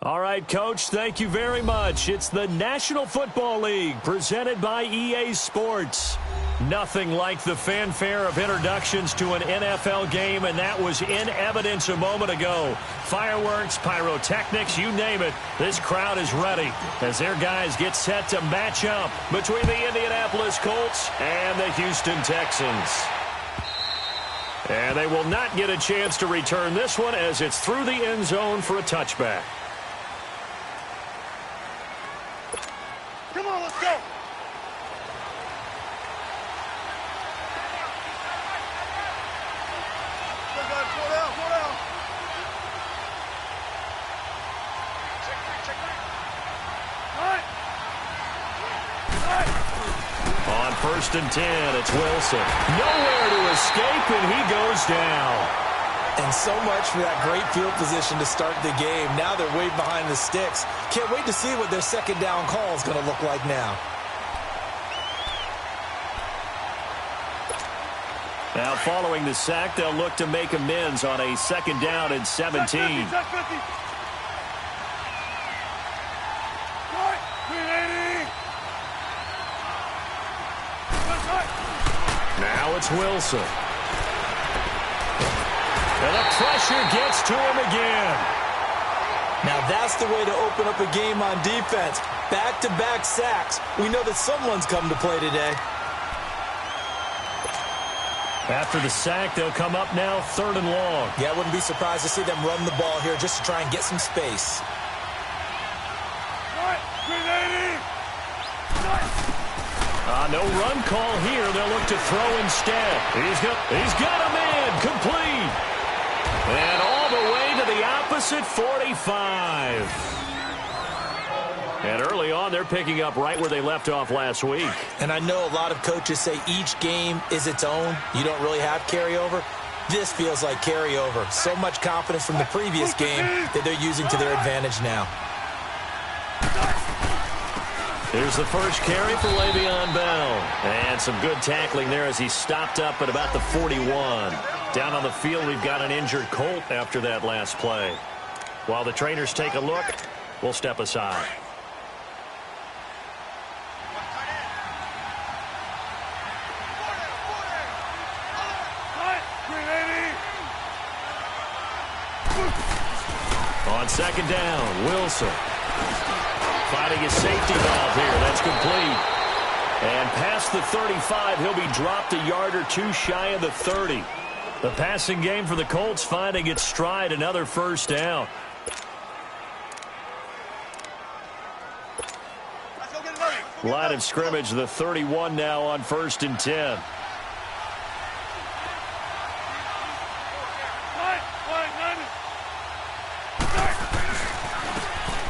All right, Coach, thank you very much. It's the National Football League presented by EA Sports. Nothing like the fanfare of introductions to an NFL game, and that was in evidence a moment ago. Fireworks, pyrotechnics, you name it. This crowd is ready as their guys get set to match up between the Indianapolis Colts and the Houston Texans. And they will not get a chance to return this one as it's through the end zone for a touchback. Come on, let's go. On 1st and 10, it's Wilson. Nowhere to escape, and he goes down. And so much for that great field position to start the game. Now they're way behind the sticks. Can't wait to see what their second down call is going to look like now. Now following the sack, they'll look to make amends on a 2nd down and 17. Now it's Wilson. And the pressure gets to him again. Now that's the way to open up a game on defense. Back-to-back sacks. We know that someone's come to play today. After the sack, they'll come up now 3rd and long. Yeah, I wouldn't be surprised to see them run the ball here just to try and get some space. No run call here. They'll look to throw instead. He's got a man complete. And all the way to the opposite 45. And early on, they're picking up right where they left off last week. And I know a lot of coaches say each game is its own. You don't really have carryover. This feels like carryover. So much confidence from the previous game that they're using to their advantage now. Here's the first carry for Le'Veon Bell. And some good tackling there as he stopped up at about the 41. Down on the field, we've got an injured Colt after that last play. While the trainers take a look, we'll step aside. On 2nd down, Wilson. Fighting his safety valve here. That's complete. And past the 35, he'll be dropped a yard or two shy of the 30. The passing game for the Colts finding its stride, another 1st down. Line of scrimmage, the 31 now on 1st and 10.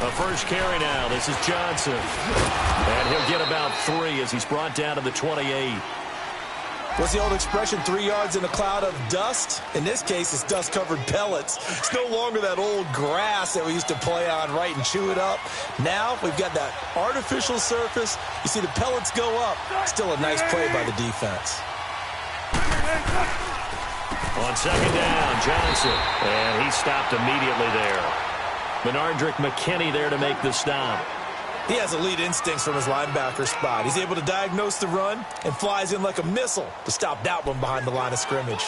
A first carry now. This is Johnson. And he'll get about 3 as he's brought down to the 28. What's the old expression, 3 yards in a cloud of dust? In this case, it's dust-covered pellets. It's no longer that old grass that we used to play on, right, and chew it up. Now we've got that artificial surface. You see the pellets go up. Still a nice play by the defense. On second down, Johnson. And he stopped immediately there. Menardrick McKinney there to make the stop. He has elite instincts from his linebacker spot. He's able to diagnose the run and flies in like a missile to stop that one behind the line of scrimmage.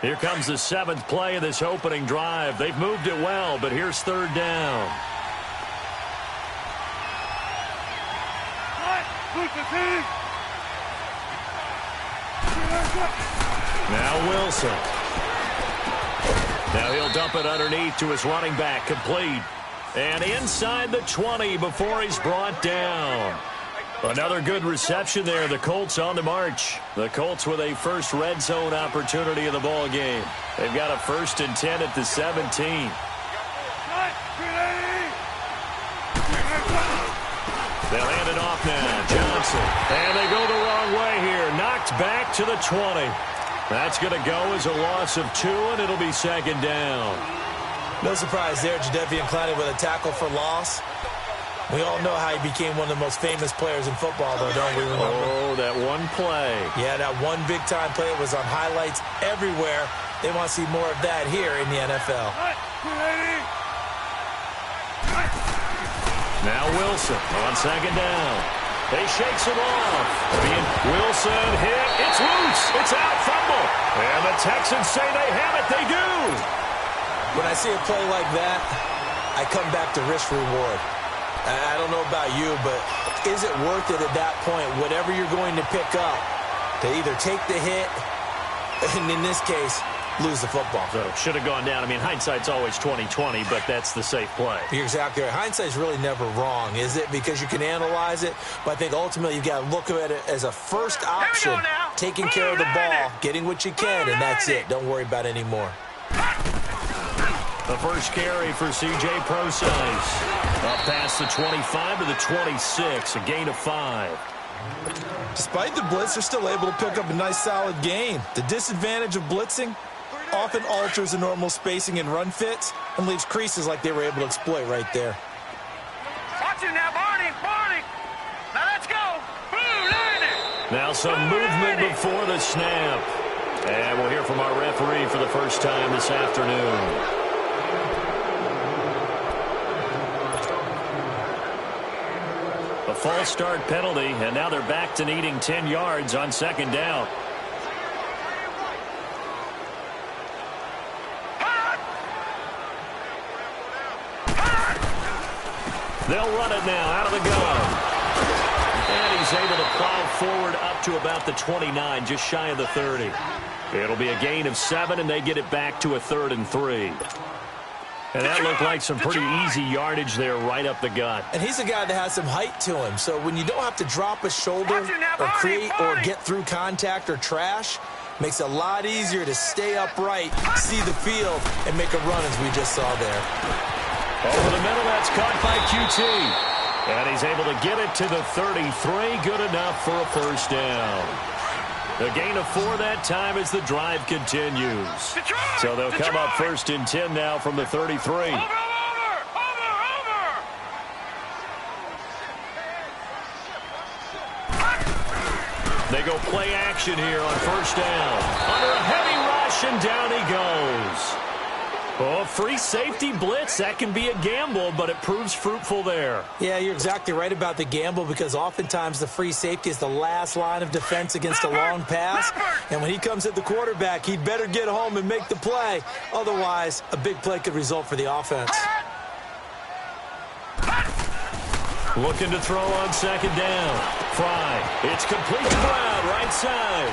Here comes the 7th play of this opening drive. They've moved it well, but here's third down. Now Wilson. Now he'll dump it underneath to his running back, complete. And inside the 20 before he's brought down. Another good reception there. The Colts on the march. The Colts with a first red zone opportunity in the ball game. They've got a 1st and 10 at the 17. They'll hand it off now. Johnson. And they go the wrong way here. Knocked back to the 20. That's going to go as a loss of 2, and it'll be second down. No surprise there, Jadeveon Clowney with a tackle for loss. We all know how he became one of the most famous players in football, though, don't we remember? Oh, that one play. Yeah, that one big-time play was on highlights everywhere. They want to see more of that here in the NFL. Now Wilson on second down. He shakes it off. Wilson hit. It's loose. It's out. Fumble. And the Texans say they have it. They do. When I see a play like that, I come back to risk-reward. I don't know about you, but is it worth it at that point, whatever you're going to pick up, to either take the hit, and in this case, lose the football? So should have gone down. I mean, hindsight's always 20/20, but that's the safe play. You're exactly right. Hindsight's really never wrong, is it? Because you can analyze it, but I think ultimately you've got to look at it as a first option, taking care of the ball, getting what you can, and that's it. Don't worry about any more. The first carry for C.J. Prosise. Up past the 25 to the 26, a gain of 5. Despite the blitz, they're still able to pick up a nice, solid gain. The disadvantage of blitzing often alters the normal spacing and run fits and leaves creases like they were able to exploit right there. Watch it now, Barney. Now let's go. Now some movement before the snap. And we'll hear from our referee for the first time this afternoon. A false start penalty, and now they're back to needing 10 yards on second down. They'll run it now out of the gun. And he's able to plow forward up to about the 29, just shy of the 30. It'll be a gain of 7, and they get it back to a 3rd and 3. And that looked like some pretty easy yardage there right up the gut. And he's a guy that has some height to him, so when you don't have to drop a shoulder or create or get through contact or trash, makes it a lot easier to stay upright, see the field, and make a run as we just saw there. Over the middle, that's caught by QT. And he's able to get it to the 33, good enough for a first down. A gain of 4 that time as the drive continues. So they'll come up 1st and 10 now from the 33. They go play action here on first down. Under a heavy rush, and down he goes. Oh, free safety blitz, that can be a gamble, but it proves fruitful there. Yeah, you're exactly right about the gamble because oftentimes the free safety is the last line of defense against a long pass. And when he comes at the quarterback, he'd better get home and make the play. Otherwise, a big play could result for the offense. Looking to throw on second down. Fry. It's complete to Brown, right side.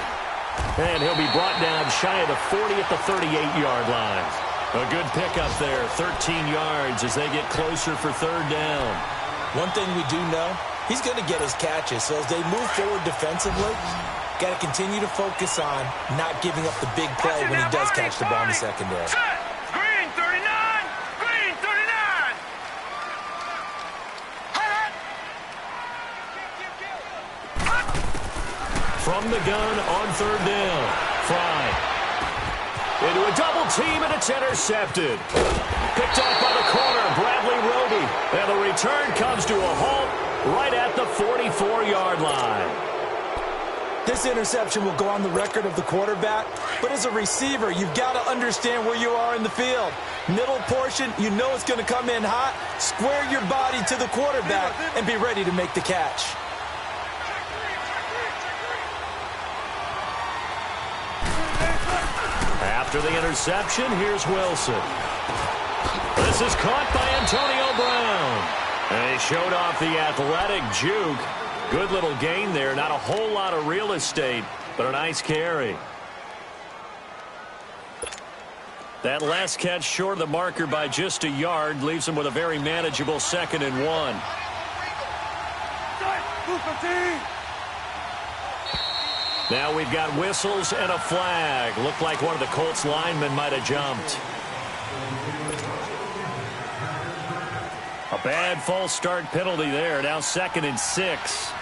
And he'll be brought down shy of the 40 at the 38-yard line. A good pickup there, 13 yards as they get closer for third down. One thing we do know, he's going to get his catches. So as they move forward defensively, got to continue to focus on not giving up the big play when he does catch the ball in the secondary. Green 39! Green 39! from the gun on third down. Fry into a double team, and it's intercepted. Picked up by the corner, Bradley Roby. And the return comes to a halt right at the 44-yard line. This interception will go on the record of the quarterback, but as a receiver, you've got to understand where you are in the field. Middle portion, you know it's going to come in hot. Square your body to the quarterback and be ready to make the catch. After the interception, here's Wilson. This is caught by Antonio Brown. And he showed off the athletic juke. Good little gain there. Not a whole lot of real estate, but a nice carry. That last catch short of the marker by just a yard leaves him with a very manageable 2nd and 1. Now we've got whistles and a flag. Looked like one of the Colts linemen might have jumped. A bad false start penalty there. Now 2nd and 6.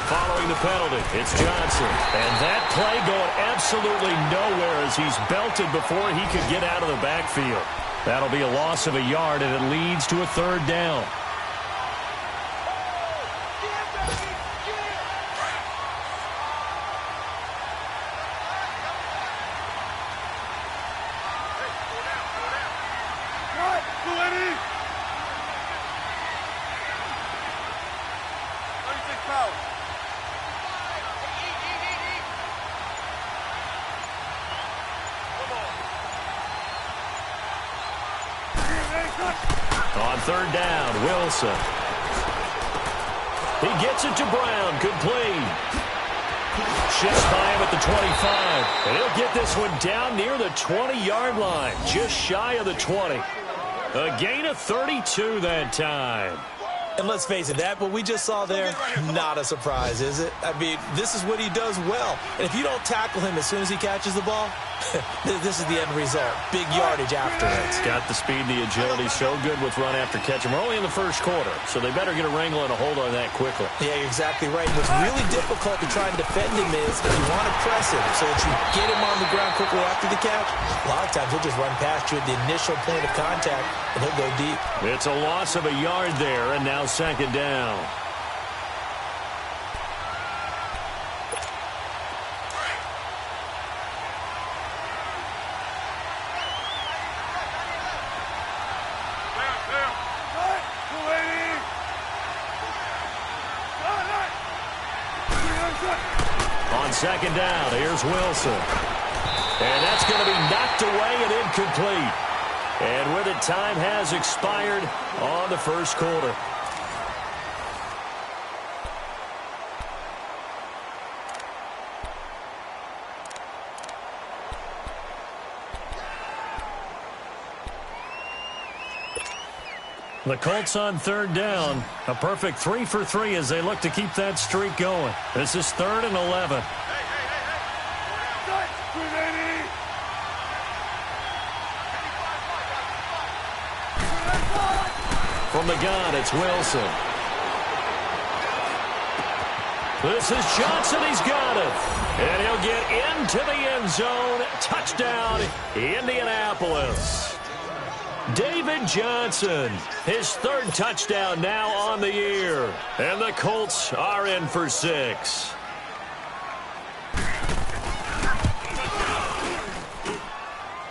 Following the penalty, it's Johnson. And that play going absolutely nowhere as he's belted before he could get out of the backfield. That'll be a loss of a yard, and it leads to a 3rd down. On 3rd down, Wilson. He gets it to Brown, complete. Shifts by him at the 25. And he'll get this one down near the 20-yard line, just shy of the 20. A gain of 32 that time. And let's face it, that what we just saw there, not a surprise, is it? I mean, this is what he does well. And if you don't tackle him as soon as he catches the ball, this is the end result. Big yardage after it. It's got the speed and the agility, so good with run after catch. And we're only in the 1st quarter, so they better get a wrangle and a hold on that quickly. Yeah, you're exactly right. What's really difficult to try and defend him is if you want to press him so that you get him on the ground quickly after the catch, a lot of times he'll just run past you at the initial point of contact, and he'll go deep. It's a loss of a yard there, and now 2nd down. On 2nd down, here's Wilson. And that's going to be knocked away and incomplete. And with it, time has expired on the 1st quarter. The Colts on 3rd down. A perfect 3 for 3 as they look to keep that streak going. This is 3rd and 11. From the gun, it's Wilson. This is Johnson. He's got it. And he'll get into the end zone. Touchdown, Indianapolis. David Johnson, his 3rd touchdown now on the year. And the Colts are in for 6.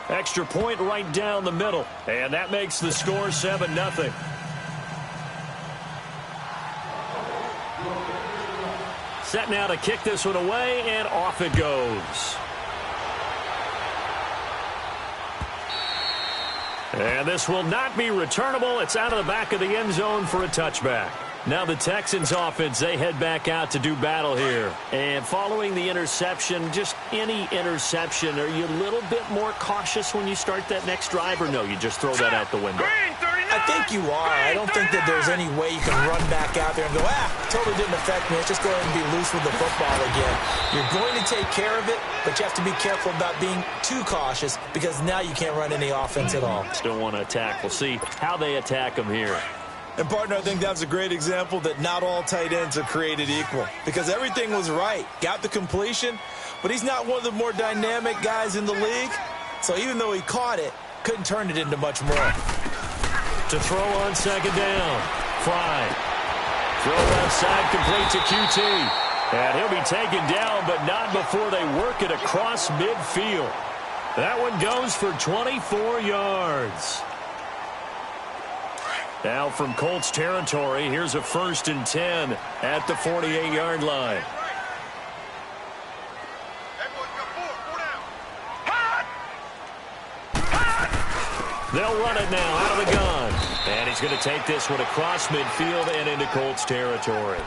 Extra point right down the middle. And that makes the score 7-0. Set now to kick this one away, and off it goes. And this will not be returnable. It's out of the back of the end zone for a touchback. Now the Texans offense, they head back out to do battle here. And following the interception, just any interception, are you a little bit more cautious when you start that next drive, or no, you just throw that out the window? Green, 39. I think you are. I don't think that there's any way you can run back out there and go, totally didn't affect me. Let's just go ahead and be loose with the football again. You're going to take care of it, but you have to be careful about being too cautious because now you can't run any offense at all. Still want to attack. We'll see how they attack them here. And, partner, I think that's a great example that not all tight ends are created equal because everything was right. Got the completion, but he's not one of the more dynamic guys in the league. So even though he caught it, couldn't turn it into much more. To throw on second down. Fry. Throw left side, complete to QT. And he'll be taken down, but not before they work it across midfield. That one goes for 24 yards. Now from Colts territory, here's a 1st and 10 at the 48-yard line. They'll run it now out of the gun. And he's going to take this one across midfield and into Colts territory.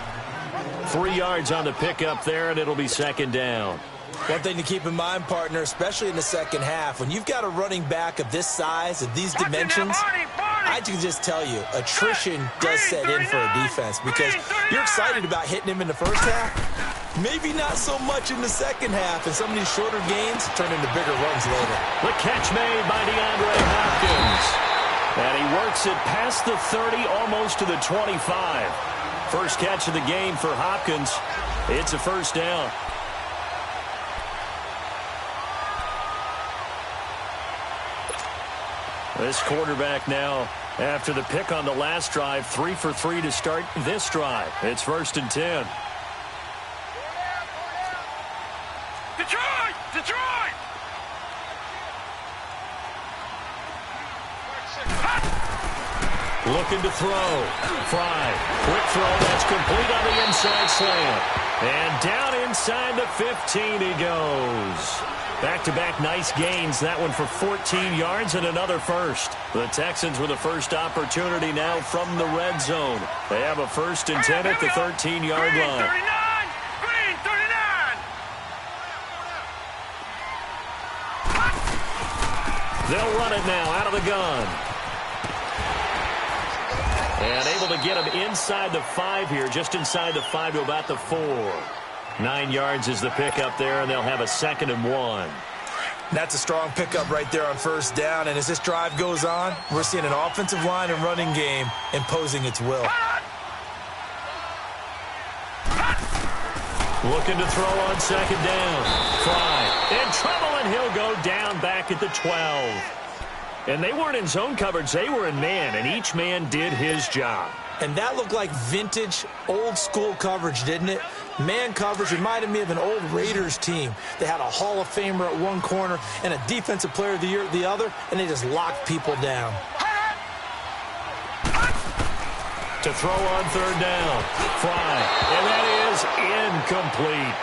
3 yards on the pickup there, and it'll be second down. One thing to keep in mind, partner, especially in the second half, when you've got a running back of this size, of these dimensions, I can just tell you, attrition does set in for a defense because you're excited about hitting him in the first half. Maybe not so much in the second half, and some of these shorter gains turn into bigger runs later. The catch made by DeAndre Hopkins. And he works it past the 30, almost to the 25. First catch of the game for Hopkins. It's a first down. This quarterback now, after the pick on the last drive, 3 for 3 to start this drive. It's 1st and 10. Detroit! Detroit! Looking to throw. Fry. Quick throw. That's complete on the inside slant. And down inside the 15 he goes. Back-to-back nice gains. That one for 14 yards and another first. The Texans with a first opportunity now from the red zone. They have a 1st and 10 at the 13-yard line. 39! Green, 39! They'll run it now out of the gun. And able to get him inside the 5 here, just inside the 5 to about the 4. 9 yards is the pickup there, and they'll have a 2nd and 1. That's a strong pickup right there on first down, and as this drive goes on, we're seeing an offensive line and running game imposing its will. Looking to throw on second down. Fry in trouble, and he'll go down back at the 12. And they weren't in zone coverage, they were in man, and each man did his job. And that looked like vintage, old-school coverage, didn't it? Man coverage reminded me of an old Raiders team. They had a Hall of Famer at one corner and a Defensive Player of the Year at the other, and they just locked people down. To throw on third down. Fry, and that is incomplete.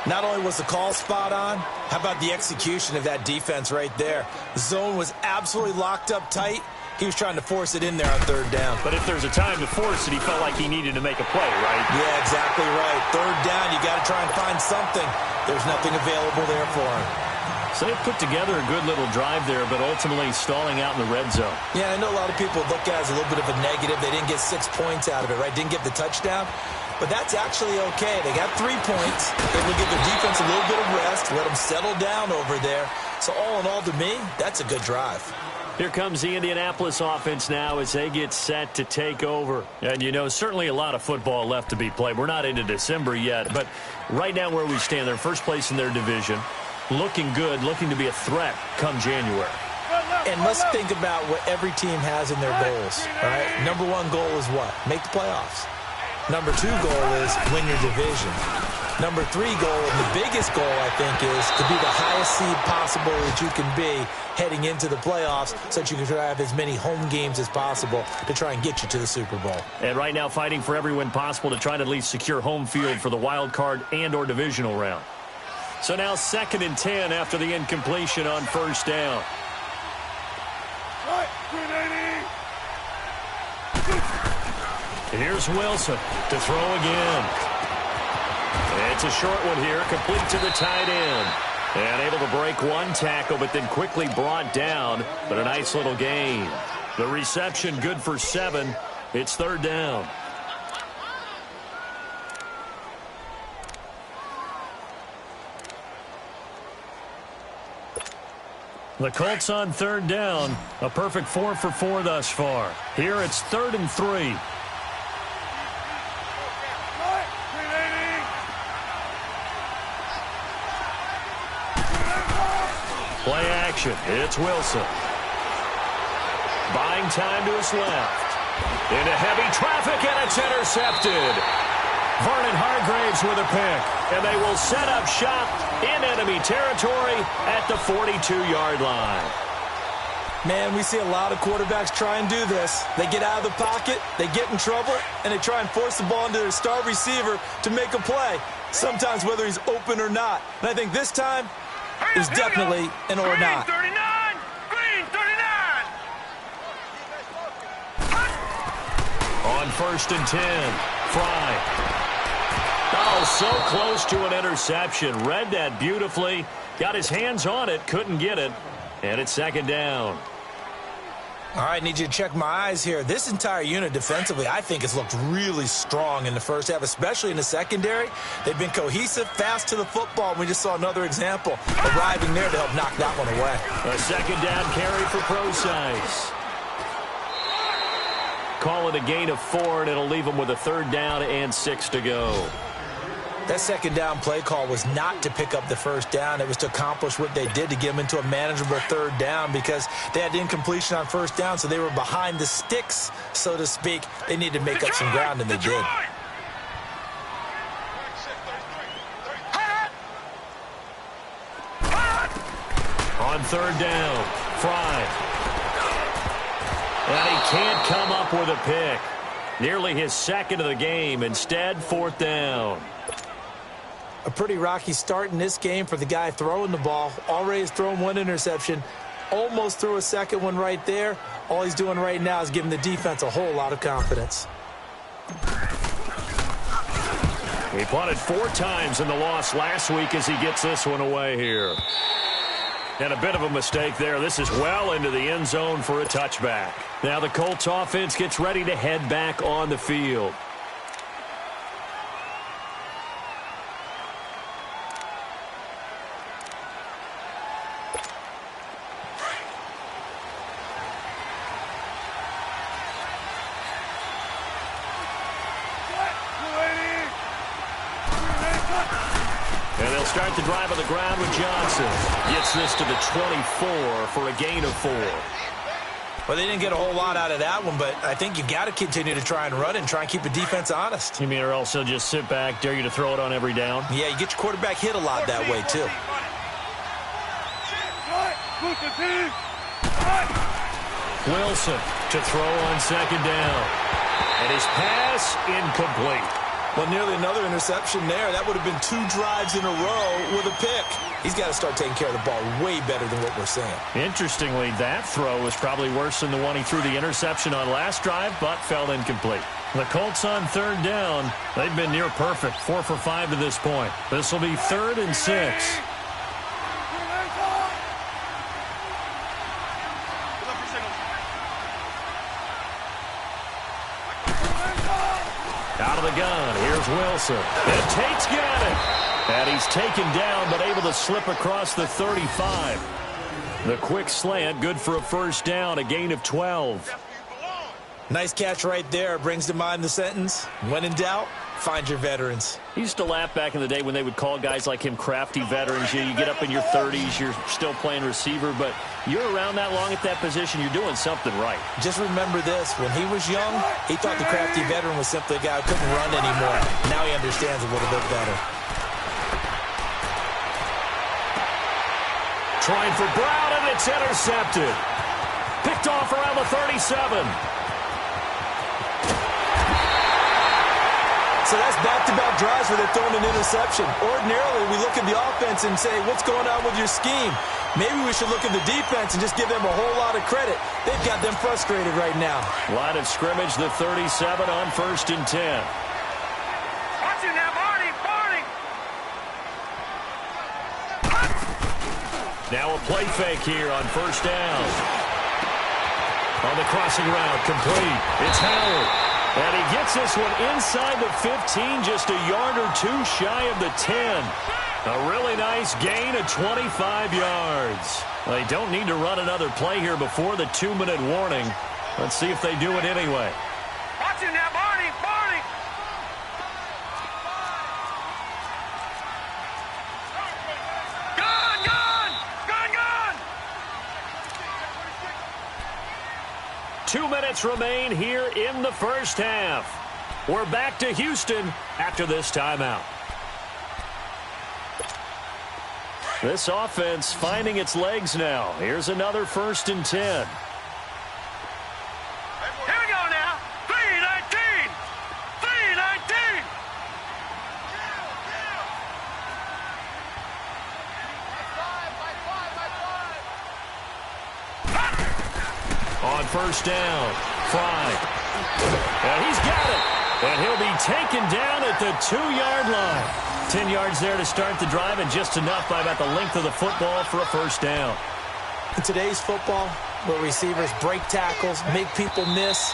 Not only was the call spot on, how about the execution of that defense right there? The zone was absolutely locked up tight. He was trying to force it in there on third down. But if there's a time to force it, he felt like he needed to make a play, right? Yeah, exactly right. Third down, you got to try and find something. There's nothing available there for him. So they put together a good little drive there, but ultimately stalling out in the red zone. Yeah, I know a lot of people look at it as a little bit of a negative. They didn't get 6 points out of it, right? Didn't get the touchdown. But that's actually okay. They got 3 points. Able to give the defense a little bit of rest, let them settle down over there. So all in all, to me, that's a good drive. Here comes the Indianapolis offense now as they get set to take over. And, you know, certainly a lot of football left to be played. We're not into December yet, but right now where we stand, they're first place in their division. Looking good, looking to be a threat come January. And let's think about what every team has in their goals, right? Number 1 goal is what? Make the playoffs. Number 2 goal is win your division. Number 3 goal, and the biggest goal, I think, is to be the highest seed possible that you can be heading into the playoffs so that you can try to have as many home games as possible to try and get you to the Super Bowl. And right now fighting for every win possible to try to at least secure home field for the wild card and or divisional round. So now 2nd and 10 after the incompletion on first down. Here's Wilson to throw again. It's a short one here, complete to the tight end. And able to break 1 tackle, but then quickly brought down, but a nice little gain. The reception good for 7. It's third down. The Colts on third down. A perfect 4 for 4 thus far. Here it's 3rd and 3. Play action. It's Wilson. Buying time to his left. Into heavy traffic, and it's intercepted. Vernon Hargraves with a pick, and they will set up shop in enemy territory at the 42-yard line. Man, we see a lot of quarterbacks try and do this. They get out of the pocket, they get in trouble, and they try and force the ball into their star receiver to make a play, sometimes whether he's open or not. And I think this time is definitely an or not. Green 39. On 1st and 10, Fry. Oh, so close to an interception. Read that beautifully. Got his hands on it, couldn't get it. And it's second down. All right, need you to check my eyes here. This entire unit defensively, I think, has looked really strong in the first half, especially in the secondary. They've been cohesive, fast to the football. We just saw another example arriving there to help knock that one away. A second down carry for Procise. Call it a gain of 4, and it'll leave them with a third down and 6 to go. That second down play call was not to pick up the first down. It was to accomplish what they did, to get them into a manageable third down, because they had incompletion on first down, so they were behind the sticks, so to speak. They needed to make up some ground, and they did. On third down, Fry. And he can't come up with a pick. Nearly his second of the game. Instead, 4th down. A pretty rocky start in this game for the guy throwing the ball. Already has thrown 1 interception. Almost threw a second one right there. All he's doing right now is giving the defense a whole lot of confidence. He punted 4 times in the loss last week as he gets this one away here. And a bit of a mistake there. This is well into the end zone for a touchback. Now the Colts offense gets ready to head back on the field. And they'll start the drive on the ground with Johnson. Gets this to the 24 for a gain of 4. Well, they didn't get a whole lot out of that one, but I think you got to continue to try and run and try and keep the defense honest. You mean or else they'll just sit back, dare you to throw it on every down? Yeah, you get your quarterback hit a lot that way, too. Wilson to throw on second down. And his pass incomplete. Well, nearly another interception there. That would have been 2 drives in a row with a pick. He's got to start taking care of the ball way better than what we're seeing. Interestingly, that throw was probably worse than the one he threw the interception on last drive, but fell incomplete. The Colts on third down. They've been near perfect, 4 for 5 to this point. This will be 3rd and 6. Out of the gun, here's Wilson. And Tate's got it. And he's taken down, but able to slip across the 35. The quick slant, good for a first down, a gain of 12. Nice catch right there. Brings to mind the sentence, when in doubt, find your veterans. He used to laugh back in the day when they would call guys like him crafty veterans. You get up in your 30s, you're still playing receiver, but you're around that long at that position, you're doing something right. Just remember this, when he was young, he thought the crafty veteran was simply a guy who couldn't run anymore. Now he understands a little bit better. Trying for Brown, and it's intercepted. Picked off around the 37. So that's back-to-back drives where they're throwing an interception. Ordinarily, we look at the offense and say, what's going on with your scheme? Maybe we should look at the defense and just give them a whole lot of credit. They've got them frustrated right now. Line of scrimmage, the 37 on 1st and 10. Watch it now, Barney. Now a play fake here on first down. On the crossing route, complete. It's Howard. And he gets this one inside the 15, just a yard or two shy of the 10. A really nice gain of 25 yards. They don't need to run another play here before the 2-minute warning. Let's see if they do it anyway. Watch him now, Barney. Barney. Gun, gun, gun, gun. 2 minutes remain here in the first half. We're back to Houston after this timeout. This offense finding its legs now. Here's another 1st and 10. Here we go now. 3-19. 3-19. On 1st down, Fry. And he's got it. And he'll be taken down at the 2-yard line. 10 yards there to start the drive, and just enough by about the length of the football for a 1st down. In today's football, where receivers break tackles, make people miss,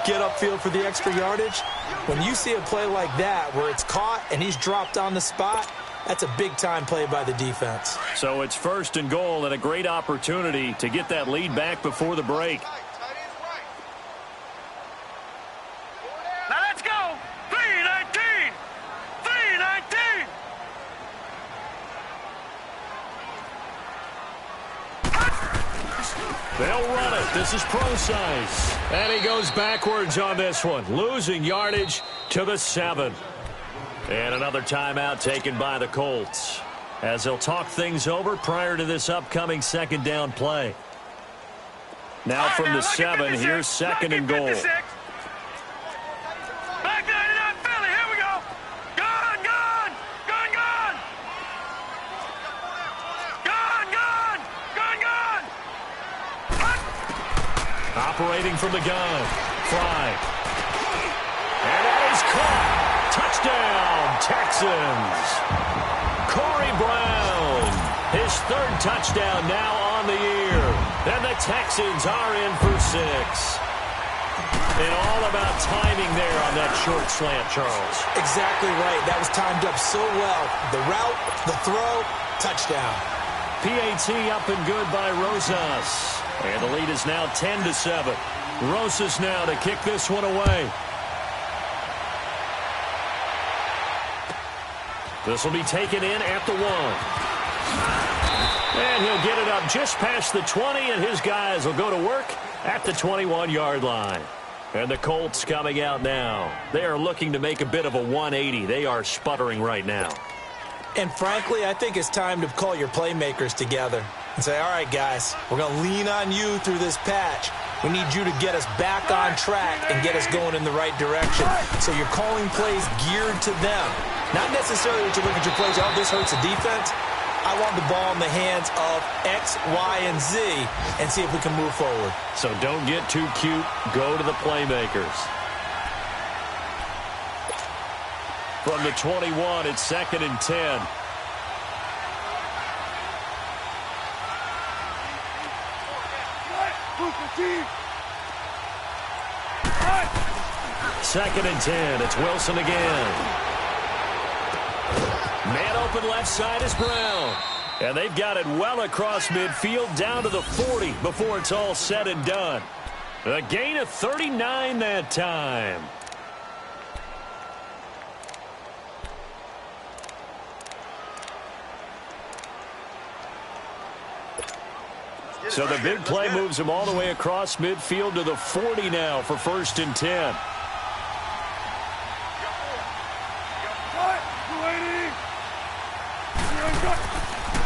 get upfield for the extra yardage, when you see a play like that where it's caught and he's dropped on the spot, that's a big-time play by the defense. So it's 1st and goal, and a great opportunity to get that lead back before the break. Now let's go. 3-19. 3-19. They'll run it. This is pro size. And he goes backwards on this one, losing yardage to the 7. And another timeout taken by the Colts, as they'll talk things over prior to this upcoming 2nd down play. Now from the 7, here's 2nd and goal. Back 99 Philly. Here we go. Gun, gun, gun, gun. Gun, gun, gun, gun. Operating from the gun, Fry. And that is caught. Touchdown, Texans. Corey Brown, his 3rd touchdown now on the year. And the Texans are in for 6. And all about timing there on that short slant, Charles. Exactly right. That was timed up so well. The route, the throw, touchdown. PAT up and good by Rosas. And the lead is now 10-7. Rosas now to kick this one away. This will be taken in at the 1. And he'll get it up just past the 20, and his guys will go to work at the 21-yard line. And the Colts coming out now. They are looking to make a bit of a 180. They are sputtering right now. And frankly, I think it's time to call your playmakers together and say, all right, guys, we're going to lean on you through this patch. We need you to get us back on track and get us going in the right direction. So you're calling plays geared to them. Not necessarily that you look at your plays, oh, this hurts the defense. I want the ball in the hands of X, Y, and Z and see if we can move forward. So don't get too cute. Go to the playmakers. From the 21, it's 2nd and 10. Second and 10. It's Wilson again. Man open left side is Brown. And they've got it well across midfield down to the 40 before it's all said and done. A gain of 39 that time. So the big play moves him all the way across midfield to the 40 now for 1st and 10.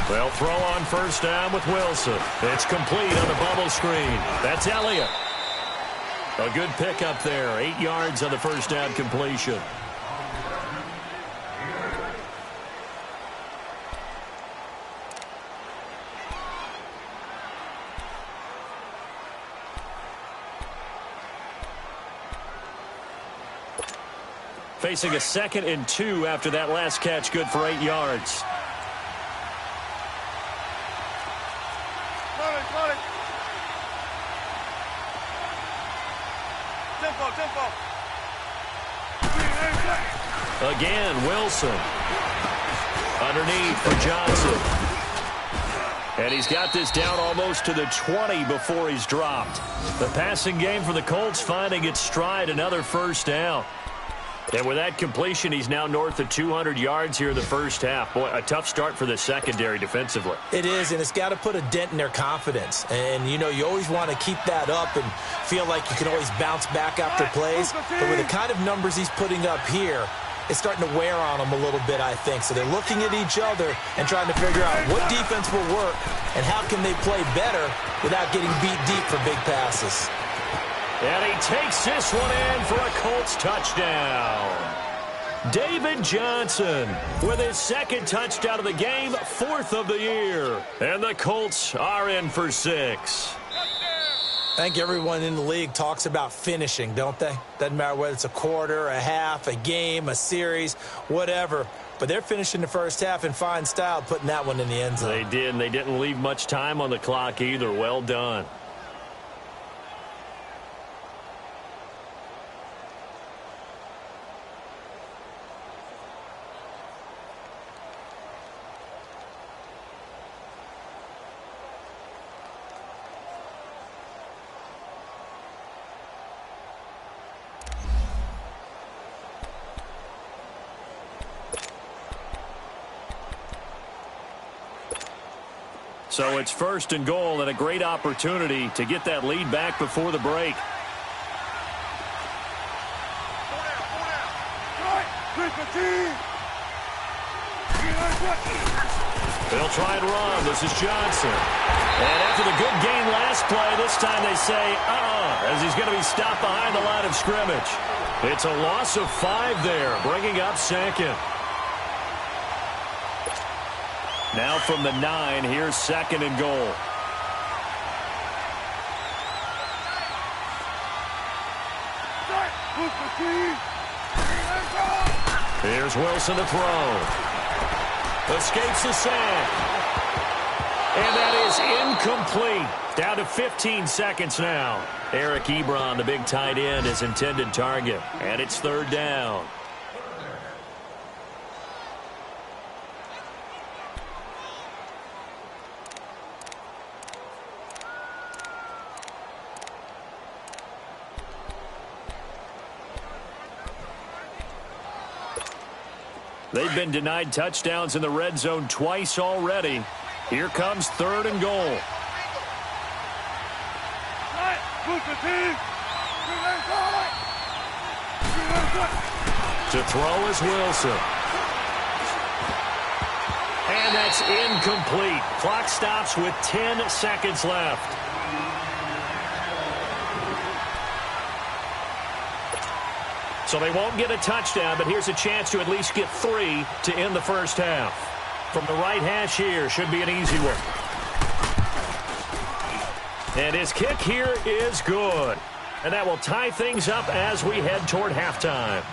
They'll throw on 1st down with Wilson. It's complete on the bubble screen. That's Elliott. A good pickup there. 8 yards on the 1st down completion. Facing a 2nd and 2 after that last catch, good for 8 yards. Again, Wilson. Underneath for Johnson. And he's got this down almost to the 20 before he's dropped. The passing game for the Colts finding its stride, another first down. And with that completion, he's now north of 200 yards here in the first half. Boy, a tough start for the secondary defensively. It is, and it's got to put a dent in their confidence. And, you know, you always want to keep that up and feel like you can always bounce back after plays. But with the kind of numbers he's putting up here, it's starting to wear on them a little bit, I think. So they're looking at each other and trying to figure out what defense will work and how can they play better without getting beat deep for big passes. And he takes this one in for a Colts touchdown. David Johnson with his second touchdown of the game, 4th of the year. And the Colts are in for 6. I think everyone in the league talks about finishing, don't they? Doesn't matter whether it's a quarter, a half, a game, a series, whatever. But they're finishing the first half in fine style, putting that one in the end zone. They did, and they didn't leave much time on the clock either. Well done. So it's 1st and goal and a great opportunity to get that lead back before the break. They'll try and run. This is Johnson. And after the good gain last play, this time they say, as he's going to be stopped behind the line of scrimmage. It's a loss of 5 there, bringing up 2nd. Now from the 9, here's 2nd and goal. Here's Wilson to throw. Escapes the sack. And that is incomplete. Down to 15 seconds now. Eric Ebron, the big tight end, his intended target. And it's 3rd down. They've been denied touchdowns in the red zone twice already. Here comes 3rd and goal. To throw is Wilson. And that's incomplete. Clock stops with 10 seconds left. So they won't get a touchdown, but here's a chance to at least get 3 to end the first half. From the right hash here, should be an easy one. And his kick here is good. And that will tie things up as we head toward halftime.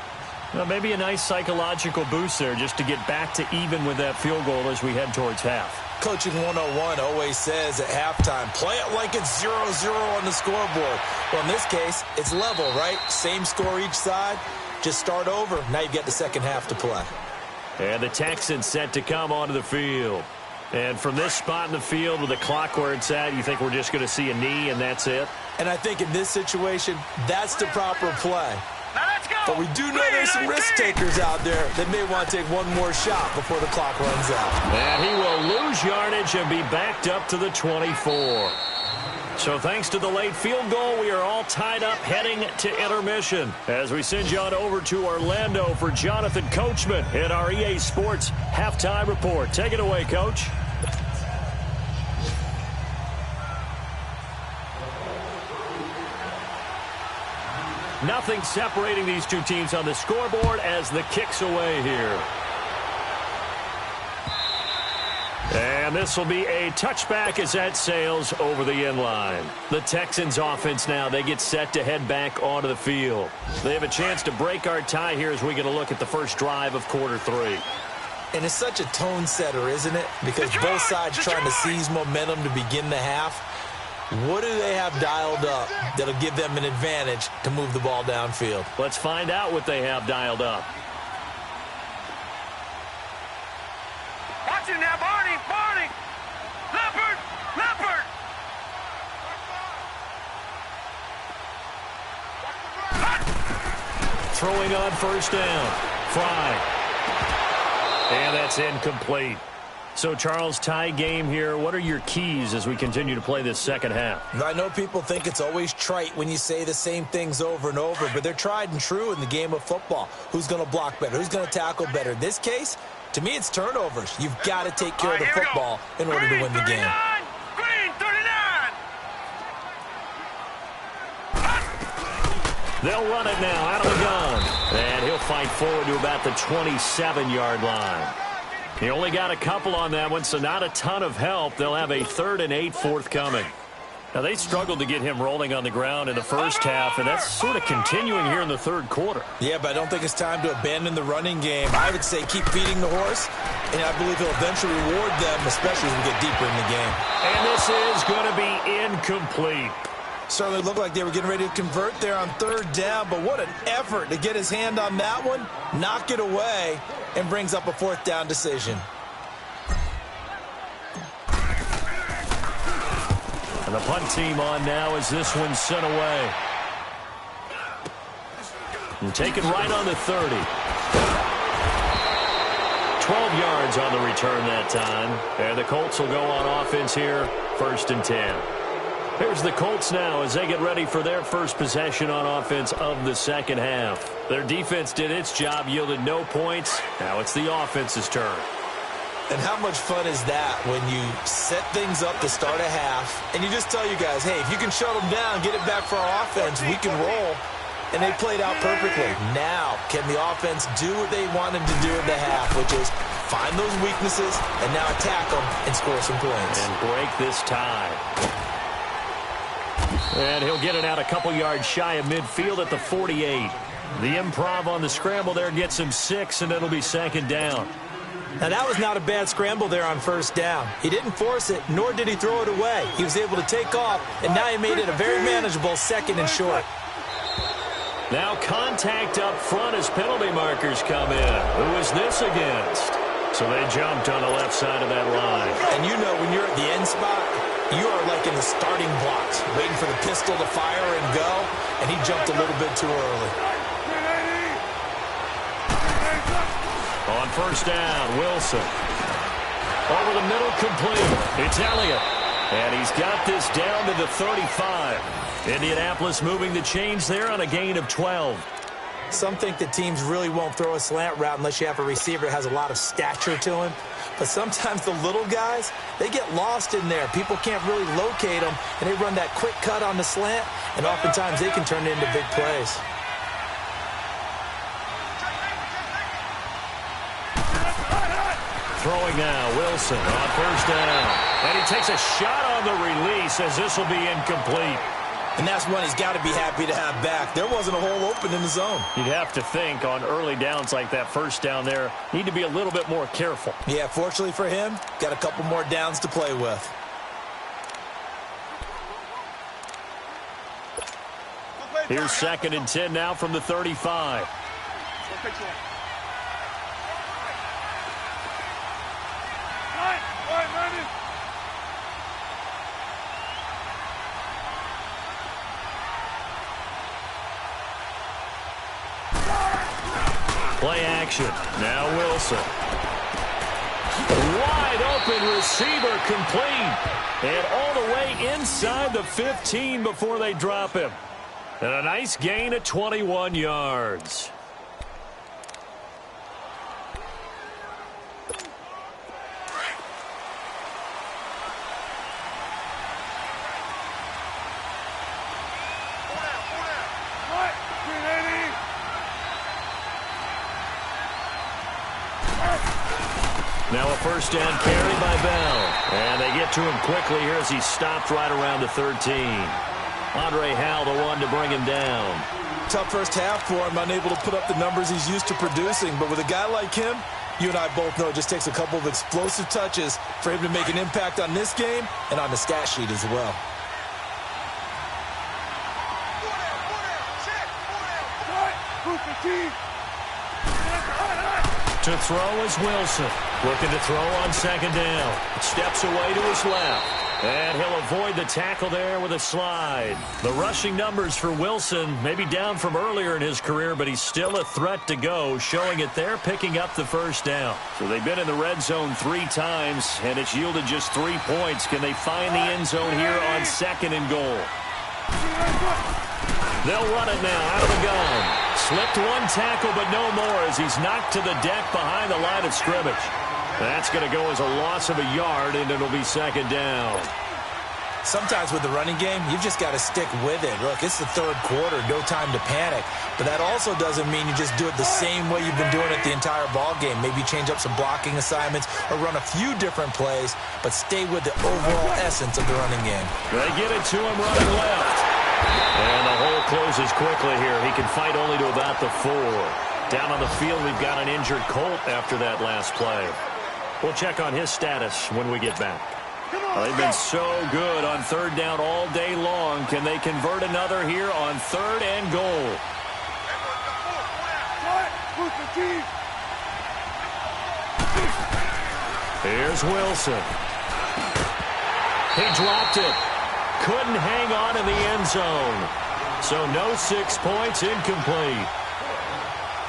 Well, maybe a nice psychological boost there just to get back to even with that field goal as we head towards half. Coaching 101 always says at halftime, play it like it's 0-0 on the scoreboard. Well, in this case, it's level, right? Same score each side. Just start over. Now you've got the second half to play. And the Texans set to come onto the field. And from this spot in the field with the clock where it's at, you think we're just going to see a knee and that's it? And I think in this situation, that's the proper play. But we do know there's some risk takers out there that may want to take one more shot before the clock runs out. And he will lose yardage and be backed up to the 24. So thanks to the late field goal, we are all tied up heading to intermission. As we send you on over to Orlando for Jonathan Coachman in our EA Sports Halftime Report. Take it away, Coach. Nothing separating these two teams on the scoreboard as the kick's away here. And this will be a touchback as that sails over the end line. The Texans offense now, they get set to head back onto the field. They have a chance to break our tie here as we get a look at the first drive of quarter 3. And it's such a tone setter, isn't it? Because both sides trying to seize momentum to begin the half. What do they have dialed up that'll give them an advantage to move the ball downfield? Let's find out what they have dialed up. throwing on first down. Fry. And that's incomplete. So, Charles, tie game here. What are your keys as we continue to play this second half? I know people think it's always trite when you say the same things over and over, but they're tried and true in the game of football. Who's going to block better? Who's going to tackle better? In this case, to me, it's turnovers. You've got to take care of the football in order to win the game. Green, 39! They'll run it now out of the gun. And he'll fight forward to about the 27-yard line. He only got a couple on that one, so not a ton of help. They'll have a 3rd and 8 forthcoming. Now, they struggled to get him rolling on the ground in the first half, and that's sort of continuing here in the third quarter. Yeah, but I don't think it's time to abandon the running game. I would say keep feeding the horse, and I believe he'll eventually reward them, especially as we get deeper in the game. And this is going to be incomplete. Certainly looked like they were getting ready to convert there on 3rd down, but what an effort to get his hand on that one, knock it away, and brings up a 4th down decision. And the punt team on now as this one's sent away. And taken right on the 30. 12 yards on the return that time. And the Colts will go on offense here, 1st and 10. Here's the Colts now as they get ready for their first possession on offense of the second half. Their defense did its job, yielded no points. Now it's the offense's turn. And how much fun is that when you set things up to start a half, and you just tell you guys, hey, if you can shut them down, get it back for our offense, we can roll. And they played out perfectly. Now, can the offense do what they wanted to do in the half, which is find those weaknesses and now attack them and score some points. And break this tie. And he'll get it out a couple yards shy of midfield at the 48. The improv on the scramble there gets him 6, and it'll be 2nd down. Now, that was not a bad scramble there on 1st down. He didn't force it, nor did he throw it away. He was able to take off, and now he made it a very manageable 2nd and short. Now contact up front as penalty markers come in. Who is this against? So they jumped on the left side of that line. And you know when you're at the end spot, you are like in the starting blocks, waiting for the pistol to fire and go, and he jumped a little bit too early. On 1st down, Wilson. Over the middle, complete. It's Elliott. And he's got this down to the 35. Indianapolis moving the chains there on a gain of 12. Some think that teams really won't throw a slant route unless you have a receiver that has a lot of stature to him. But sometimes the little guys, they get lost in there. People can't really locate them, and they run that quick cut on the slant, and oftentimes they can turn it into big plays. Throwing now, Wilson on 1st down. And he takes a shot on the release as this will be incomplete. And that's one he's got to be happy to have back. There wasn't a hole open in the zone. You'd have to think on early downs like that 1st down there, need to be a little bit more careful. Yeah, fortunately for him, got a couple more downs to play with. Here's 2nd and 10 now from the 35. Play action. Now Wilson. Wide open receiver complete. And all the way inside the 15 before they drop him. And a nice gain of 21 yards. Now a 1st down carry by Bell. And they get to him quickly here as he stopped right around the 13. Andre Howell, the one to bring him down. Tough first half for him, unable to put up the numbers he's used to producing. But with a guy like him, you and I both know it just takes a couple of explosive touches for him to make an impact on this game and on the stat sheet as well. To throw is Wilson. Looking to throw on 2nd down. Steps away to his left. And he'll avoid the tackle there with a slide. The rushing numbers for Wilson may be down from earlier in his career, but he's still a threat to go, showing it there, picking up the first down. So they've been in the red zone 3 times, and it's yielded just 3 points. Can they find the end zone here on 2nd and goal? They'll run it now out of the gun. Slipped 1 tackle, but no more as he's knocked to the deck behind the line of scrimmage. That's going to go as a loss of a yard, and it'll be 2nd down. Sometimes with the running game, you've just got to stick with it. Look, it's the 3rd quarter, no time to panic. But that also doesn't mean you just do it the same way you've been doing it the entire ball game. Maybe change up some blocking assignments or run a few different plays, but stay with the overall essence of the running game. They get it to him running left. And the hole closes quickly here. He can fight only to about the 4. Down on the field, we've got an injured Colt after that last play. We'll check on his status when we get back. Well, they've been so good on 3rd down all day long. Can they convert another here on 3rd and goal? Here's Wilson. He dropped it. Couldn't hang on in the end zone. So no 6 points, incomplete.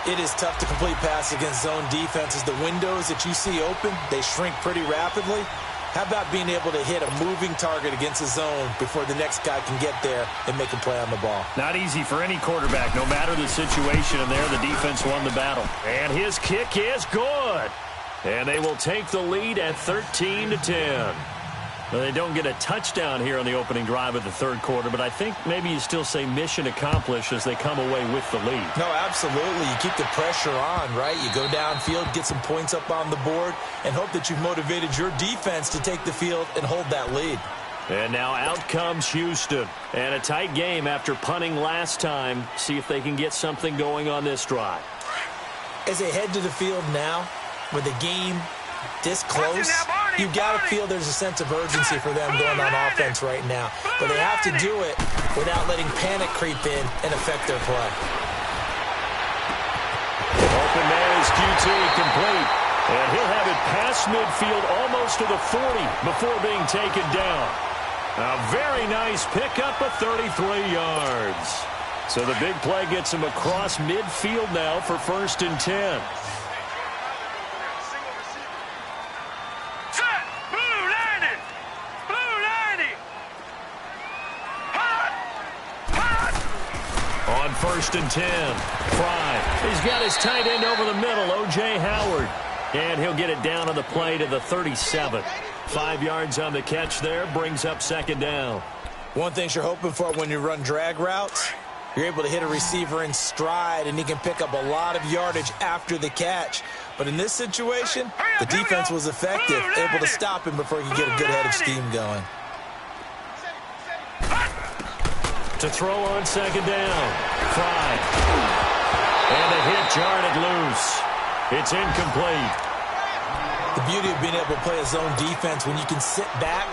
It is tough to complete passes against zone defenses. The windows that you see open, they shrink pretty rapidly. How about being able to hit a moving target against a zone before the next guy can get there and make a play on the ball? Not easy for any quarterback, no matter the situation. And there, the defense won the battle. And his kick is good. And they will take the lead at 13-10. Well, they don't get a touchdown here on the opening drive of the 3rd quarter, but I think maybe you still say mission accomplished as they come away with the lead. No, absolutely. You keep the pressure on, right? You go downfield, get some points up on the board, and hope that you've motivated your defense to take the field and hold that lead. And now out comes Houston. And a tight game after punting last time. See if they can get something going on this drive. As they head to the field now, with the game this close, you've got to feel there's a sense of urgency for them going on offense right now. But they have to do it without letting panic creep in and affect their play. Open man is QT complete. And he'll have it past midfield almost to the 40 before being taken down. A very nice pickup of 33 yards. So the big play gets him across midfield now for 1st and 10. On 1st and 10, Fry. He's got his tight end over the middle, O.J. Howard. And he'll get it down on the play to the 37. 5 yards on the catch there, brings up 2nd down. One thing you're hoping for when you run drag routes, you're able to hit a receiver in stride, and he can pick up a lot of yardage after the catch. But in this situation, the defense was effective, able to stop him before he could get a good head of steam going. To throw on 2nd down. Fry. And the hit jarred it loose. It's incomplete. The beauty of being able to play a zone defense when you can sit back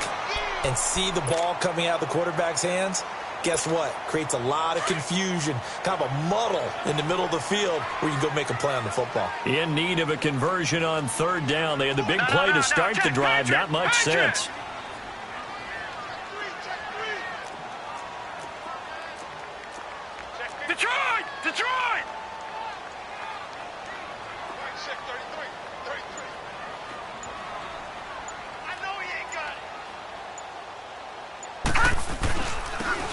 and see the ball coming out of the quarterback's hands, guess what? Creates a lot of confusion, kind of a muddle in the middle of the field where you can go make a play on the football. In need of a conversion on 3rd down. They had the big play to start the drive. Not much sense. Detroit! Detroit!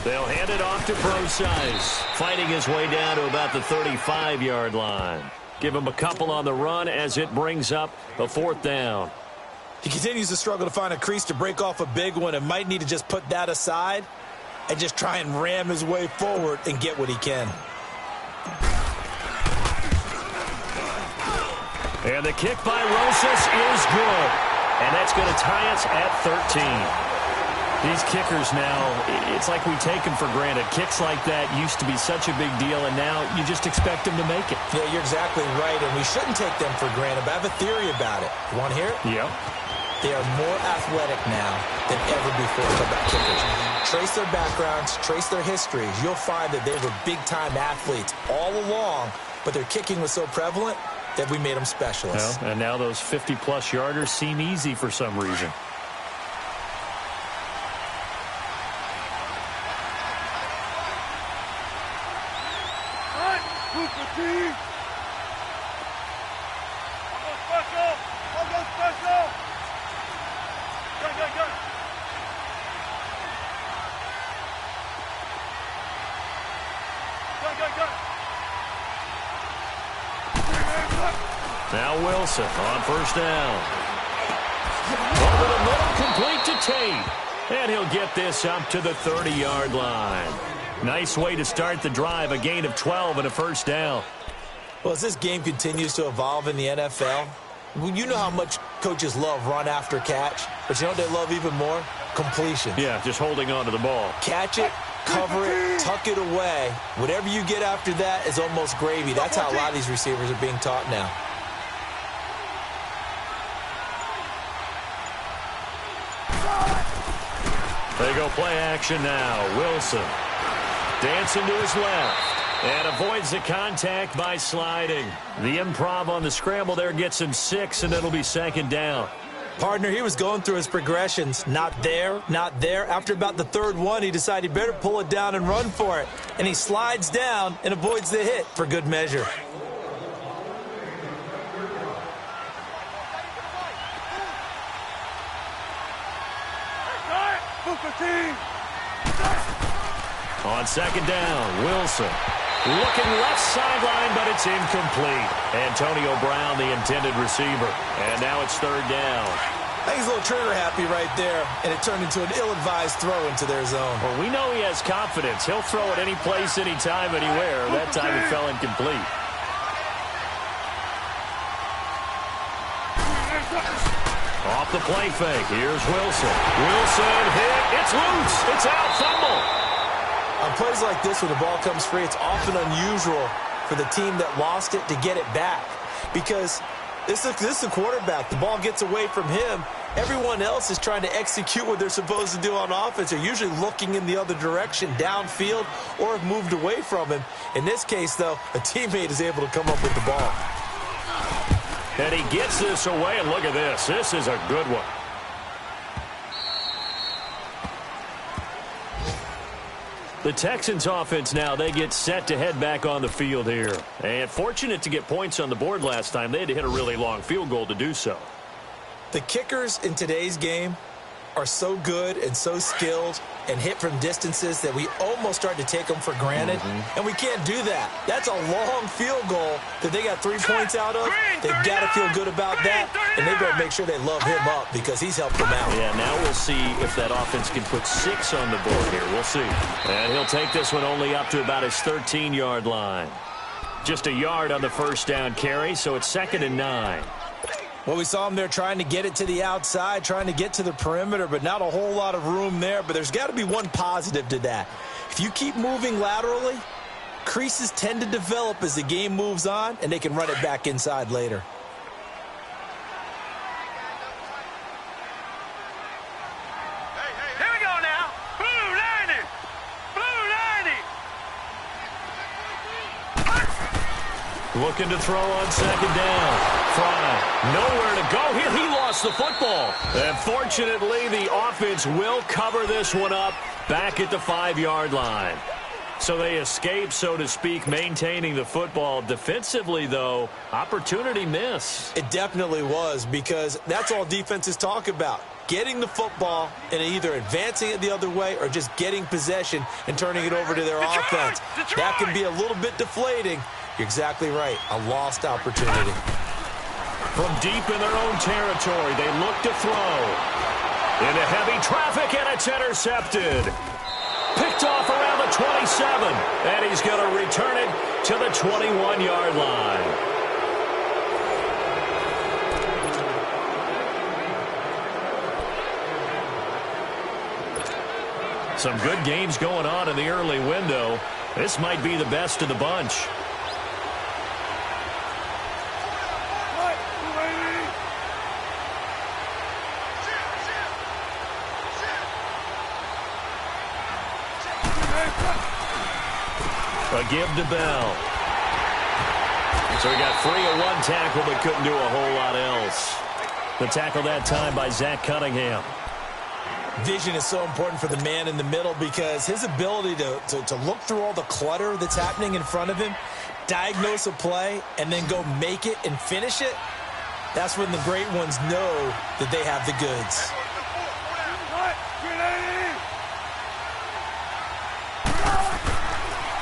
They'll hand it off to Procise, fighting his way down to about the 35-yard line. Give him a couple on the run as it brings up a 4th down. He continues to struggle to find a crease to break off a big one and might need to just put that aside and just try and ram his way forward and get what he can. And the kick by Rosas is good. And that's going to tie us at 13. These kickers now, it's like we take them for granted. Kicks like that used to be such a big deal, and now you just expect them to make it. Yeah, you're exactly right, and we shouldn't take them for granted, but I have a theory about it. You want to hear it? Yep. They are more athletic now than ever before about kickers. Trace their backgrounds, trace their histories. You'll find that they were big-time athletes all along, but their kicking was so prevalent that we made them specialists. Well, and now those 50-plus yarders seem easy for some reason. Now Wilson on first down. Over the middle, complete to Tate. And he'll get this up to the 30-yard line. Nice way to start the drive, a gain of 12 and a first down. Well, as this game continues to evolve in the NFL, you know how much coaches love run after catch, but you know what they love even more? Completion. Yeah, just holding on to the ball. Catch it, cover it, tuck it away. Whatever you get after that is almost gravy. That's how a lot of these receivers are being taught now. They go play action now. Wilson dancing to his left and avoids the contact by sliding. The improv on the scramble there gets him 6, and it'll be second down. Partner, he was going through his progressions. Not there, not there. After about the third one, he decided he better pull it down and run for it. And he slides down and avoids the hit for good measure. On second down, Wilson looking left sideline, but it's incomplete. Antonio Brown, the intended receiver. And now it's third down. I think he's a little trigger happy right there, and it turned into an ill-advised throw into their zone. Well, we know he has confidence. He'll throw it any place, anytime, anywhere. That time it fell incomplete. Off the play fake. Here's Wilson. Wilson hit. It's loose. It's out. Fumble. On plays like this, when the ball comes free, it's often unusual for the team that lost it to get it back. Because this is the quarterback. The ball gets away from him. Everyone else is trying to execute what they're supposed to do on offense. They're usually looking in the other direction, downfield, or have moved away from him. In this case, though, a teammate is able to come up with the ball. And he gets this away, and look at this. This is a good one. The Texans offense now, they get set to head back on the field here. And fortunate to get points on the board last time. They had to hit a really long field goal to do so. The kickers in today's game are so good and so skilled and hit from distances that we almost start to take them for granted. And we can't do that. That's a long field goal that they got 3 points out of. They've got to feel good about that, and they better make sure they love him up because he's helped them out. Yeah, now we'll see if that offense can put 6 on the board here. We'll see. And he'll take this one only up to about his 13-yard line. Just a yard on the first down carry, so it's 2nd and 9. Well, we saw him there trying to get it to the outside, trying to get to the perimeter, but not a whole lot of room there. But there's got to be one positive to that. If you keep moving laterally, creases tend to develop as the game moves on, and they can run it back inside later. Here we go now. Blue 90. Blue 90. Looking to throw on second down. Fry, nowhere to go here. He lost the football. And fortunately, the offense will cover this one up back at the 5-yard line. So they escape, so to speak, maintaining the football. Defensively, though, opportunity miss. It definitely was, because that's all defenses talk about. Getting the football and either advancing it the other way or just getting possession and turning it over to their offense. That can be a little bit deflating. You're exactly right. A lost opportunity. From deep in their own territory, they look to throw. Into heavy traffic, and it's intercepted. Picked off around the 27, and he's going to return it to the 21-yard line. Some good games going on in the early window. This might be the best of the bunch. A give to Bell. So he got free of one tackle, but couldn't do a whole lot else. The tackle that time by Zach Cunningham. Vision is so important for the man in the middle because his ability to look through all the clutter that's happening in front of him diagnose a play and then go make it and finish it, that's when the great ones know that they have the goods.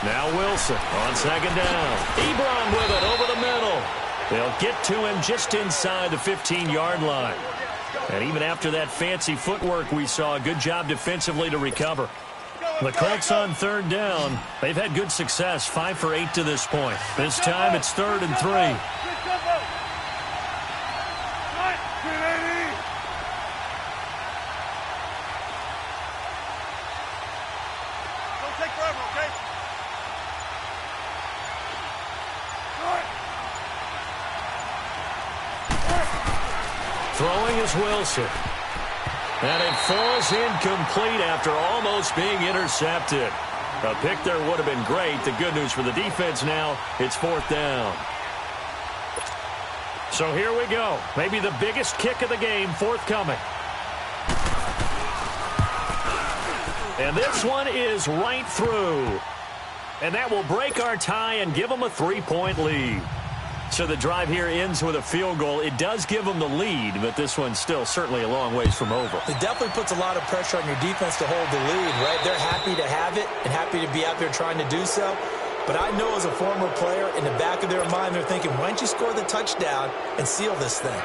Now Wilson on second down. Ebron with it over the middle. They'll get to him just inside the 15-yard line. And even after that fancy footwork we saw, a good job defensively to recover. The Colts on third down. They've had good success, 5 for 8 to this point. This time it's 3rd and 3. Throwing is Wilson. And it falls incomplete after almost being intercepted. A pick there would have been great. The good news for the defense now, it's 4th down. So here we go. Maybe the biggest kick of the game forthcoming. And this one is right through. And that will break our tie and give them a 3-point lead. So the drive here ends with a field goal. It does give them the lead, but this one's still certainly a long ways from over. It definitely puts a lot of pressure on your defense to hold the lead, right? They're happy to have it and happy to be out there trying to do so. But I know as a former player, in the back of their mind, they're thinking, why don't you score the touchdown and seal this thing?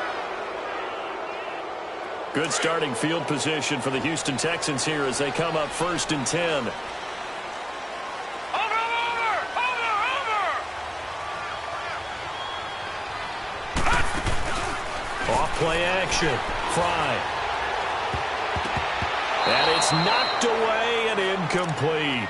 Good starting field position for the Houston Texans here as they come up 1st and 10. Play action. Fry. And it's knocked away and incomplete.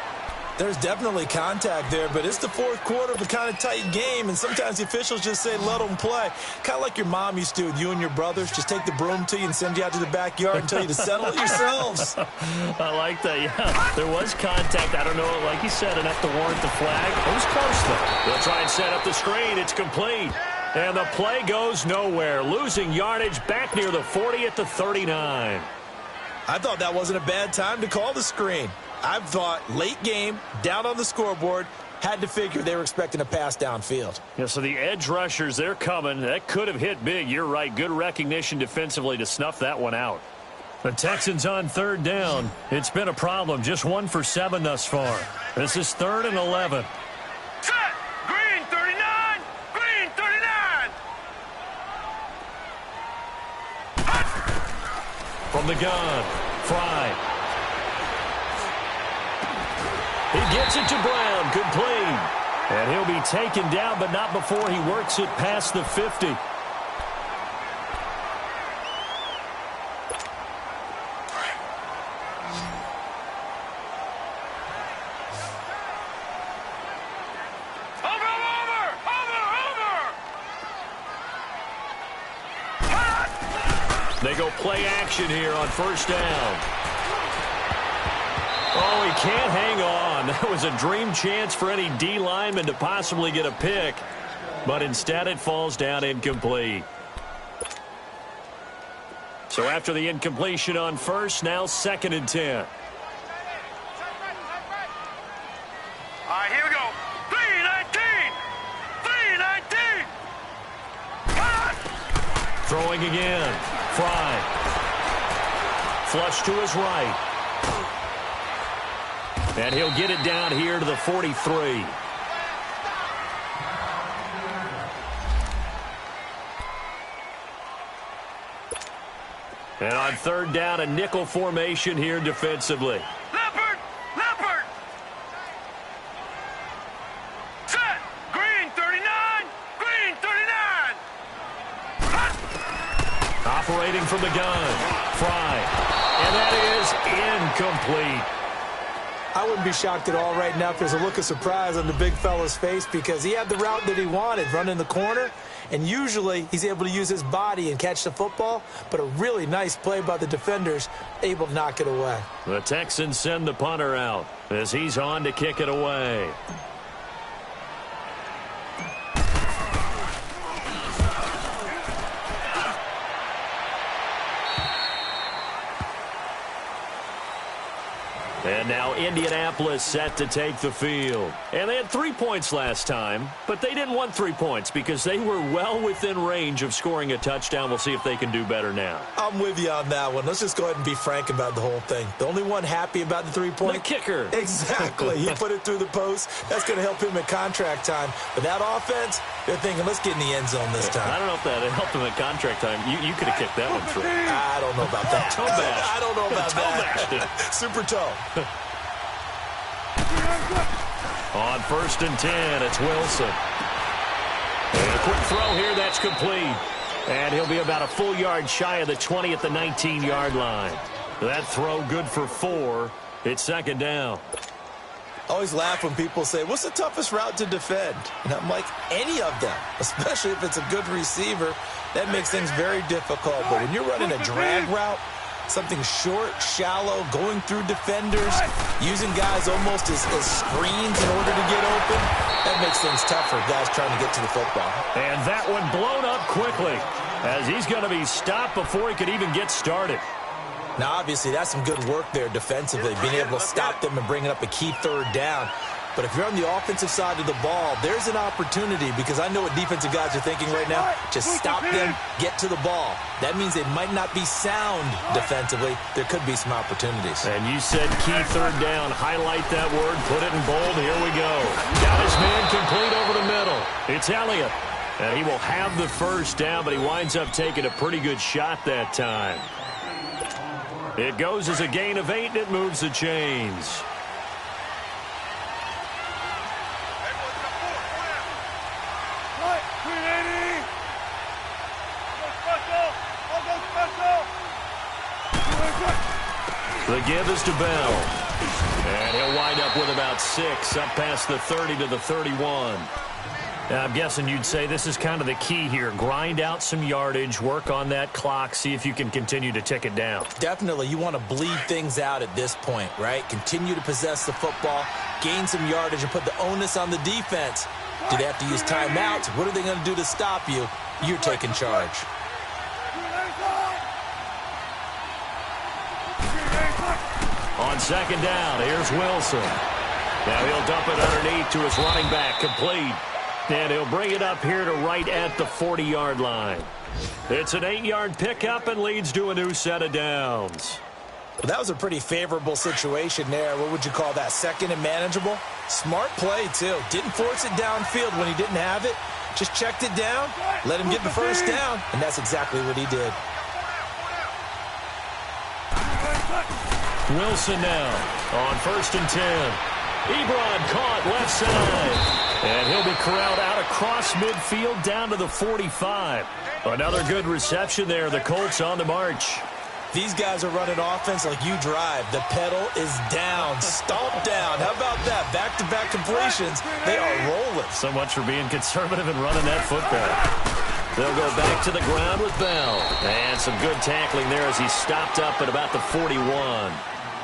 There's definitely contact there, but it's the 4th quarter of a kind of tight game, and sometimes the officials just say let them play. Kind of like your mom used to with you and your brothers. Just take the broom to you and send you out to the backyard and tell you to settle it yourselves. I like that, yeah. There was contact. I don't know, like you said, enough to warrant the flag. It was close, though. They'll try and set up the screen. It's complete. And the play goes nowhere, losing yardage back near the 40 at the 39. I thought that wasn't a bad time to call the screen. I thought late game, down on the scoreboard, had to figure they were expecting a pass downfield. Yeah, so the edge rushers, they're coming. That could have hit big. You're right. Good recognition defensively to snuff that one out. The Texans on 3rd down. It's been a problem. Just 1 for 7 thus far. This is 3rd and 11. From the gun, Fry. He gets it to Brown, complete. And he'll be taken down, but not before he works it past the 50. They go play action here on 1st down. Oh, he can't hang on. That was a dream chance for any D lineman to possibly get a pick. But instead it falls down incomplete. So after the incompletion on 1st, now 2nd and 10. All right, here we go. 3-19. 3-19. Throwing again. Fry. Flush to his right. And he'll get it down here to the 43. And on 3rd down, a nickel formation here defensively. Leopard! Leopard! Set! Green 39! Green 39! Operating from the gun. Fry. And that is incomplete. I wouldn't be shocked at all right now if there's a look of surprise on the big fella's face because he had the route that he wanted, running the corner, and usually he's able to use his body and catch the football, but a really nice play by the defenders, able to knock it away. The Texans send the punter out as he's on to kick it away. And And now Indianapolis set to take the field. And they had 3 points last time, but they didn't want 3 points because they were well within range of scoring a touchdown. We'll see if they can do better now. I'm with you on that one. Let's just go ahead and be frank about the whole thing. The only one happy about the 3-point? The kicker. Exactly. He put it through the post. That's going to help him at contract time. But that offense, they're thinking, let's get in the end zone this time. I don't know if that helped him at contract time. You could have kicked that one through. I don't know about that. Toe bash. I don't know about that. Super toe. On 1st and 10, it's Wilson. And a quick throw here, that's complete. And he'll be about a full yard shy of the 20 at the 19-yard line. That throw good for 4. It's 2nd down. I always laugh when people say, what's the toughest route to defend? And I'm like, any of them, especially if it's a good receiver. That makes things very difficult. But when you're running a drag route, something short, shallow, going through defenders, using guys almost as screens in order to get open, that makes things tough for guys trying to get to the football. And that one blown up quickly as he's going to be stopped before he could even get started. Now, obviously, that's some good work there defensively, being able to stop them and bringing up a key 3rd down. But if you're on the offensive side of the ball, there's an opportunity because I know what defensive guys are thinking right now. Just stop them, get to the ball. That means they might not be sound defensively. There could be some opportunities. And you said key 3rd down. Highlight that word. Put it in bold. Here we go. Got his man complete over the middle. It's Elliott. And he will have the 1st down, but he winds up taking a pretty good shot that time. It goes as a gain of 8, and it moves the chains. The give is to Bell. And he'll wind up with about 6, up past the 30 to the 31. Now, I'm guessing you'd say this is kind of the key here. Grind out some yardage, work on that clock, see if you can continue to tick it down. Definitely. You want to bleed things out at this point, right? Continue to possess the football, gain some yardage, and put the onus on the defense. Do they have to use timeouts? What are they going to do to stop you? You're taking charge. On 2nd down, here's Wilson. Now he'll dump it underneath to his running back, complete. And he'll bring it up here to right at the 40-yard line. It's an 8-yard pickup and leads to a new set of downs. Well, that was a pretty favorable situation there. What would you call that? 2nd and manageable? Smart play, too. Didn't force it downfield when he didn't have it. Just checked it down, let him get the 1st down, and that's exactly what he did. Wilson now on 1st and 10. Ebron caught left side. And he'll be corralled out across midfield down to the 45. Another good reception there. The Colts on the march. These guys are running offense like you drive. The pedal is down, stomped down. How about that? Back-to-back completions. They are rolling. So much for being conservative and running that football. They'll go back to the ground with Bell. And some good tackling there as he stopped up at about the 41.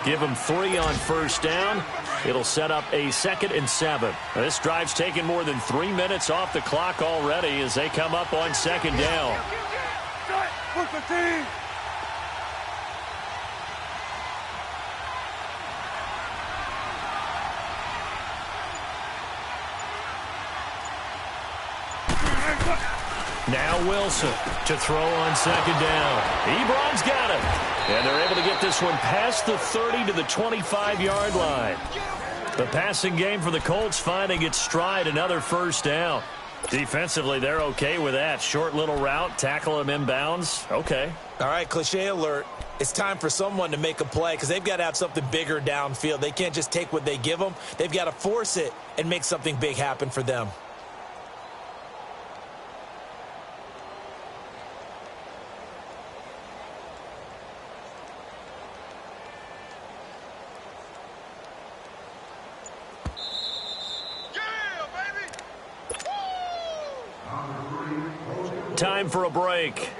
Give him 3 on 1st down. It'll set up a 2nd and 7. This drive's taken more than 3 minutes off the clock already as they come up on 2nd down. Now Wilson to throw on 2nd down. Ebron's got it. And they're able to get this one past the 30 to the 25-yard line. The passing game for the Colts finding its stride, another 1st down. Defensively, they're okay with that. Short little route, tackle him inbounds. Okay. All right, cliche alert. It's time for someone to make a play because they've got to have something bigger downfield. They can't just take what they give them. They've got to force it and make something big happen for them. Time for a break.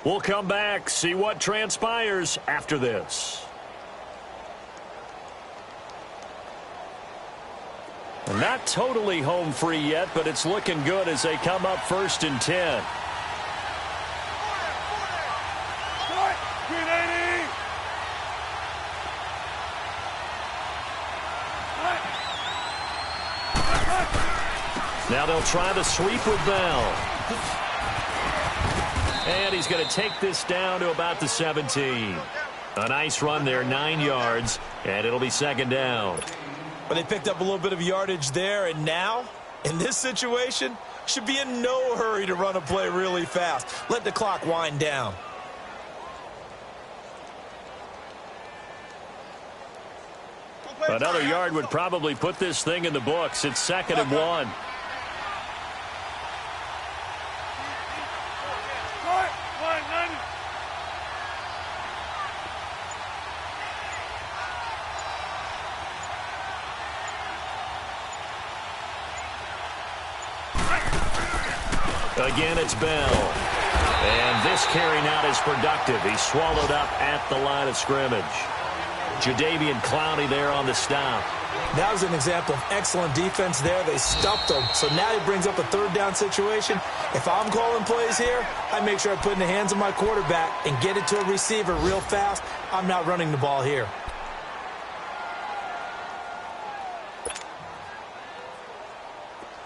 We'll come back, see what transpires after this. Not totally home free yet, but it's looking good as they come up 1st and 10. Now they'll try the sweep with Bell. And he's going to take this down to about the 17. A nice run there, 9 yards, and it'll be second down. But they picked up a little bit of yardage there, and now, in this situation, should be in no hurry to run a play really fast. Let the clock wind down. Another yard would probably put this thing in the books. It's 2nd and 1. Again, it's Bell. And this carry not as productive. He's swallowed up at the line of scrimmage. Jadeveon Clowney there on the stop. That was an example of excellent defense there. They stuffed him. So now he brings up a 3rd down situation. If I'm calling plays here, I make sure I put it in the hands of my quarterback and get it to a receiver real fast. I'm not running the ball here.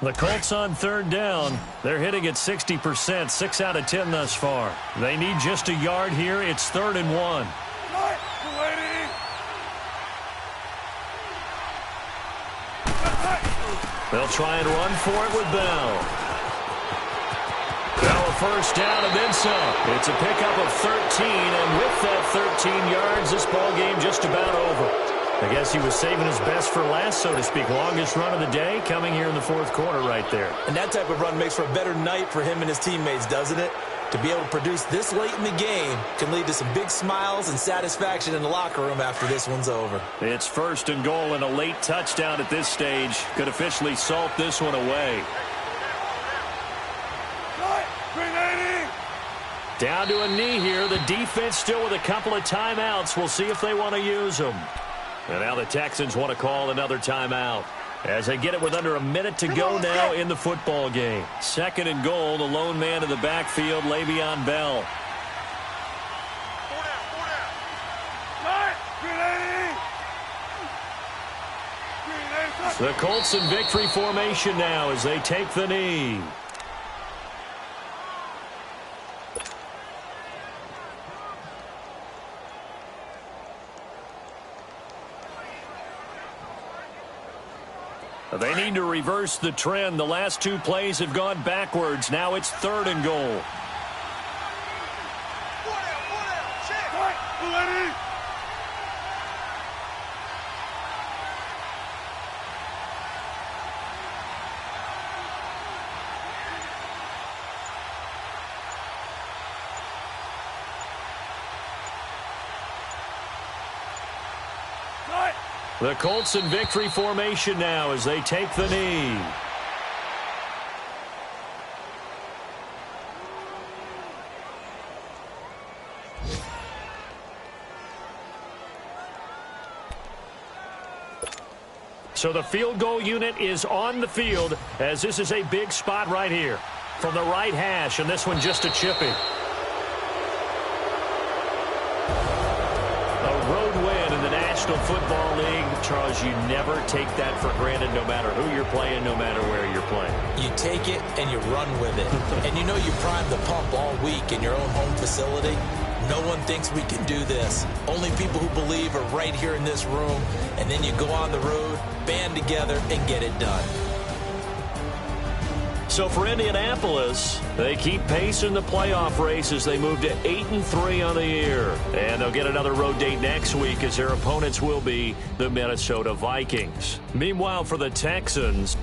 The Colts on 3rd down. They're hitting at 60%, 6 out of 10 thus far. They need just a yard here. It's 3rd and 1. They'll try and run for it with Bell. Bell a first down and then some. It's a pickup of 13, and with that 13 yards, this ball game just about over. I guess he was saving his best for last, so to speak. Longest run of the day coming here in the 4th quarter right there. And that type of run makes for a better night for him and his teammates, doesn't it? To be able to produce this late in the game can lead to some big smiles and satisfaction in the locker room after this one's over. It's 1st and goal, and a late touchdown at this stage could officially salt this one away. Down to a knee here. The defense still with a couple of timeouts. We'll see if they want to use them. And now the Texans want to call another timeout as they get it with under a minute to go now in the football game. 2nd and goal, the lone man in the backfield, Le'Veon Bell. The Colts in victory formation now as they take the knee. They need to reverse the trend. The last 2 plays have gone backwards. Now it's 3rd and goal. The Colts in victory formation now as they take the knee. So the field goal unit is on the field as this is a big spot right here from the right hash, and this one just a chipping. A road win in the National Football League. Charles, you never take that for granted no matter who you're playing, no matter where you're playing. You take it and you run with it. And you know you primed the pump all week in your own home facility. No one thinks we can do this. Only people who believe are right here in this room. And then you go on the road, band together, and get it done. So for Indianapolis, they keep pace in the playoff race as they move to 8-3 on the year. And they'll get another road date next week as their opponents will be the Minnesota Vikings. Meanwhile, for the Texans,